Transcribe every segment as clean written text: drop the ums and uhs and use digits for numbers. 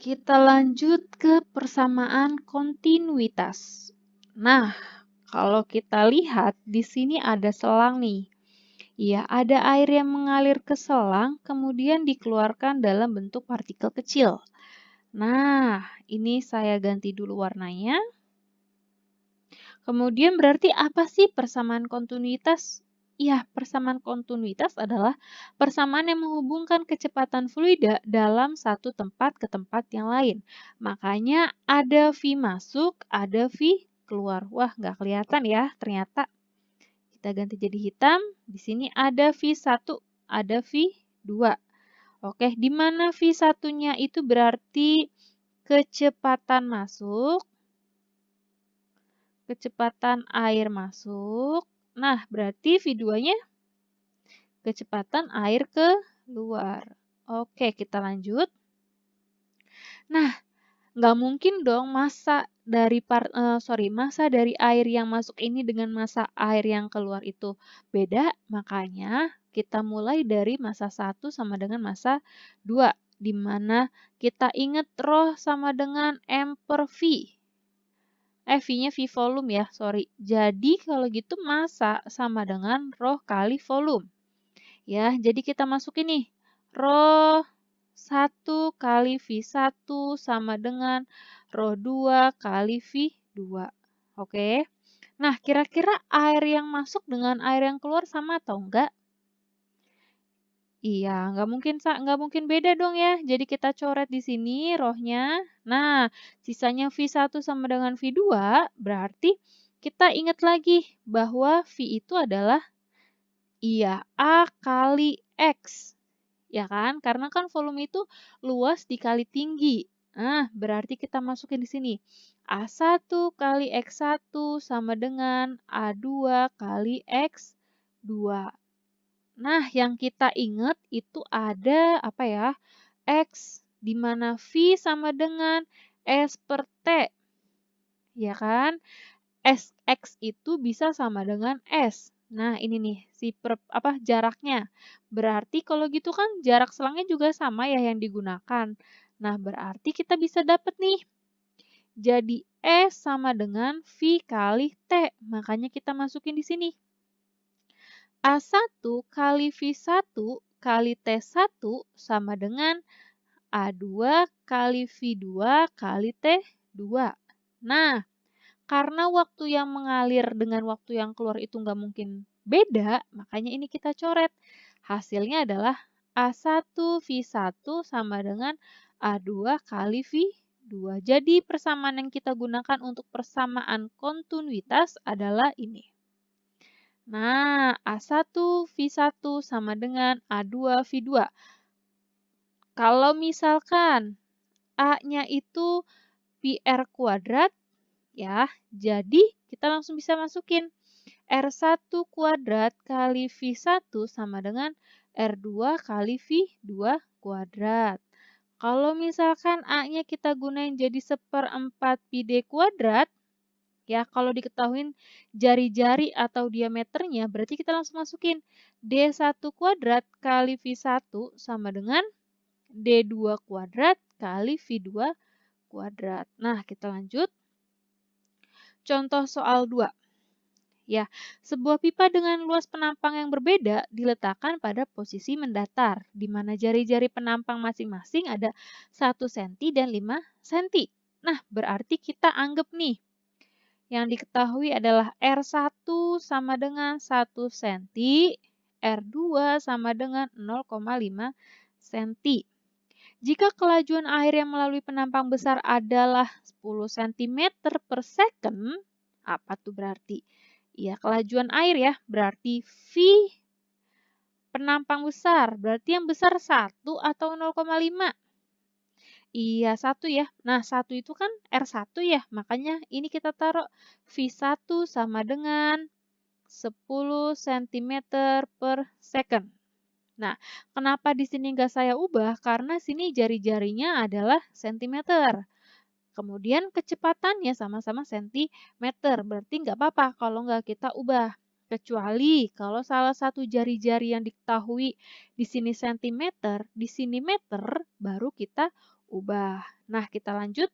Kita lanjut ke persamaan kontinuitas. Nah, kalau kita lihat di sini ada selang nih. Ya, ada air yang mengalir ke selang, kemudian dikeluarkan dalam bentuk partikel kecil. Nah, ini saya ganti dulu warnanya. Kemudian berarti apa sih persamaan kontinuitas? Ya, persamaan kontinuitas adalah persamaan yang menghubungkan kecepatan fluida dalam satu tempat ke tempat yang lain. Makanya ada V masuk, ada V keluar. Wah, nggak kelihatan ya ternyata. Kita ganti jadi hitam. Di sini ada V1, ada V2. Oke, di mana V1-nya itu berarti kecepatan masuk, kecepatan air masuk. Nah, berarti V2-nya kecepatan air keluar. Oke, kita lanjut. Nah, nggak mungkin dong massa dari air yang masuk ini dengan massa air yang keluar itu beda. Makanya kita mulai dari massa 1 sama dengan massa 2. Di mana kita ingat rho sama dengan M per V. V-nya V volume ya, sorry. Jadi kalau gitu massa sama dengan rho kali volume. Ya, jadi kita masukin nih. Rho 1 kali V1 sama dengan rho 2 kali V2. Oke. Nah, kira-kira air yang masuk dengan air yang keluar sama atau enggak? Iya, nggak mungkin beda dong ya. Jadi kita coret di sini rohnya. Nah, sisanya V1 sama dengan V2, berarti kita ingat lagi bahwa V itu adalah A kali X. Ya kan? Karena kan volume itu luas dikali tinggi. Nah, berarti kita masukin di sini. A1 kali X1 sama dengan A2 kali X2. Nah, yang kita ingat itu ada apa ya? X, di mana V sama dengan S per T. Ya kan? X itu bisa sama dengan S. Nah, ini nih jaraknya. Berarti kalau gitu kan jarak selangnya juga sama ya yang digunakan. Nah, berarti kita bisa dapat nih. Jadi S sama dengan V kali T. Makanya kita masukin di sini. A1 kali V1 kali T1 sama dengan A2 kali V2 kali T2. Nah, karena waktu yang mengalir dengan waktu yang keluar itu nggak mungkin beda, makanya ini kita coret. Hasilnya adalah A1 V1 sama dengan A2 kali V2. Jadi persamaan yang kita gunakan untuk persamaan kontinuitas adalah ini. Nah, A1 V1 sama dengan A2 V2. Kalau misalkan A-nya itu PR kuadrat, ya, jadi kita langsung bisa masukin R1 kuadrat kali V1 sama dengan R2 kali V2 kuadrat. Kalau misalkan A-nya kita gunain jadi 1/4 pi D kuadrat, ya, kalau diketahui jari-jari atau diameternya, berarti kita langsung masukin D1 kuadrat kali V1 sama dengan D2 kuadrat kali V2 kuadrat. Nah, kita lanjut. Contoh soal 2. Ya, sebuah pipa dengan luas penampang yang berbeda diletakkan pada posisi mendatar, di mana jari-jari penampang masing-masing ada 1 cm dan 5 cm. Nah, berarti kita anggap nih, yang diketahui adalah R1 sama dengan 1 cm, R2 sama dengan 0,5 cm. Jika kelajuan air yang melalui penampang besar adalah 10 cm per second, apa tuh berarti? Ya, kelajuan air ya, berarti V penampang besar, berarti yang besar 1 atau 0,5? Iya, 1 ya. Nah, 1 itu kan R1 ya, makanya ini kita taruh V1 sama dengan 10 cm per second. Nah, kenapa di sini nggak saya ubah? Karena sini jari-jarinya adalah sentimeter. Kemudian kecepatannya sama-sama sentimeter. Berarti nggak apa-apa kalau nggak kita ubah. Kecuali kalau salah satu jari-jari yang diketahui di sini sentimeter, di sini meter, baru kita ubah. Nah, kita lanjut.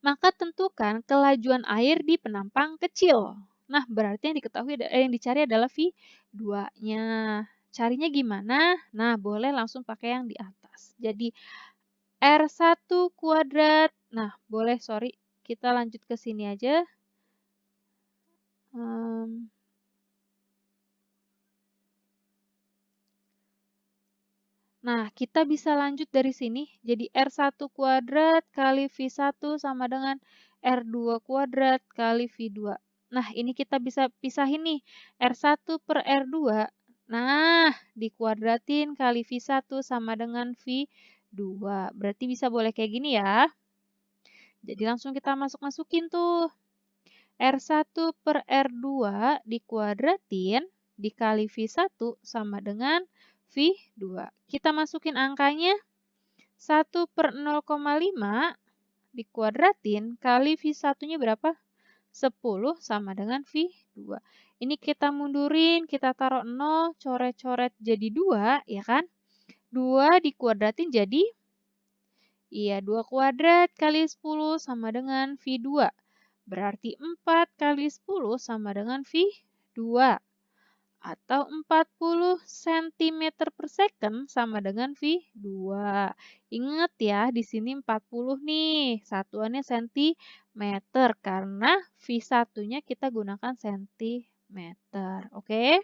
Maka tentukan kelajuan air di penampang kecil. Nah, berarti yang dicari adalah V2-nya. Carinya gimana? Nah, boleh langsung pakai yang di atas. Jadi, R1 kuadrat. Nah, boleh, sorry. Kita lanjut ke sini aja. Nah, kita bisa lanjut dari sini. Jadi R1 kuadrat kali V1 sama dengan R2 kuadrat kali V2. Nah, ini kita bisa pisahin nih. R1 per R2. Nah, dikuadratin kali V1 sama dengan V2. Berarti bisa boleh kayak gini ya. Jadi langsung kita masukin tuh. R1 per R2 dikuadratin dikali V1 sama dengan V2. Kita masukin angkanya 1 per 0,5 dikuadratin kali V1-nya berapa? 10 sama dengan V2. Ini kita mundurin, kita taruh 0, coret-coret jadi 2, ya kan? 2 dikuadratin jadi, 2 kuadrat kali 10 sama dengan V2. Berarti 4 kali 10 sama dengan V2. Atau 40 cm per second sama dengan V2. Ingat ya, di sini 40 nih, satuannya cm karena V1-nya kita gunakan cm. Oke?